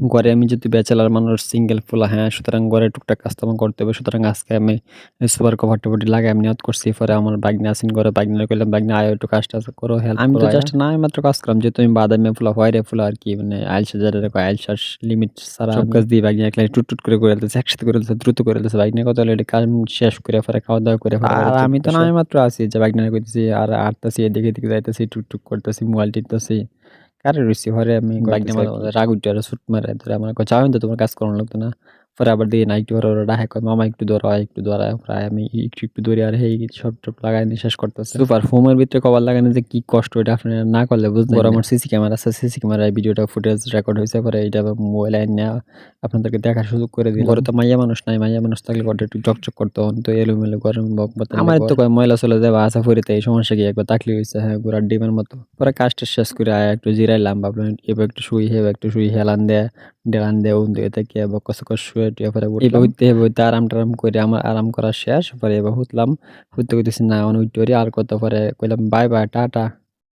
ঘরে আমি যেহেতু ব্যাচেলর মানুষ, সিঙ্গেল পোলা, হ্যাঁ? সুতরাং ঘরে টুকটাক কাজকাম করতে হবে। সুতরাং আজকে আমি সোফার কভার-টভারটি লাগাই আমি নিয়ত করছি। পরে আমার ভাগ্নে আছেন ঘরে, ভাগ্নেরে কইলাম, "ভাগ্নে আয়ো একটু কাজ-টাজ করো, হেল্প করো।" আমি তো জাস্ট নামেমাত্র কাজ করলাম। যেহেতু আমি বাদামি পোলা, হয়রে পোলা আরকি মানে আইলসা যেটারে কয় আইলসাস লিমিট ছাড়া সব কাজ দিয়ে ভাগ্নে একলা টুট করে ফেলতেছে। একসাথে করে ফেলতেছে, দ্রুত করে ফেলতেছে। ভাগ্নে কথা হলো এটা কাজ শেষ করে পরে খাওয়া-দাওয়া করে পরে আর আমি তো নামেমাত্র আছি যে ভাগ্নেরে কইতেছি আর আটতাছি এদিকে এদিকে যাইতেছি, টুক করতেছি, মোবাইল টিপতেছি। কারে রইছি ঘরে আমি ভাগ্নে মাঝে, মাঝে রাগ উইঠা ছুট মারে ধরে আমারে কয়, "যাওন তো তোমার কাজ করানো লাগতো না।" পরে আবার দেখি না একটু পরে ওরা ডাহে কয়, "মামা একটু ধরো, একটু ধরায়।" প্রায় আমি একটু ধরি আর হেই সব-টপ লাগায় নিয়ে শেষ করতেছে। সুপার ফোমের ভিতরে কভার লাগানো যে কি কষ্ট এটা আপনারা না করলে বুঝবেন না। আমার সিসি ক্যামেরা আছে, সিসি ক্যামেরায় ভিডিওটা ফুটেজ রেকর্ড হইছে। পরে এইটা আবার মোবাইলে আইনা আপনাদেরকে দেখার সুযোগ করে দিলাম। ঘরে তো মাইয়া মানুষ নাই, মাইয়া মানুষ থাকলে ঘরটা একটু চকচক করতো। তো এলোমেলো গরম বকবকানি আমার তো কয় ময়লা চলে যাবে আশা করিতে এই সমস্যা কি একবার তাকলি হইছে, হ্যাঁ ঘোড়ার ডিমের মতো। পরে কাজটা শেষ করে আয়া একটু জিরাইলাম, ভাবলাম এবার একটু শুই, হেবে একটু শুই, হেলান দেয়া ডেলান দেয়া উন দিয়ে তাকিয়া বকস শুয়ে টুয়ে পরে উঠলাম। হেবে হইতে আরাম-টারাম করে আমার আরাম করা শেষ। পরে এবার হুতলাম। হুইতে কইতেছি না এখন উইঠা পড়ি আর কত পরে কইলাম বাই বাই টাটা।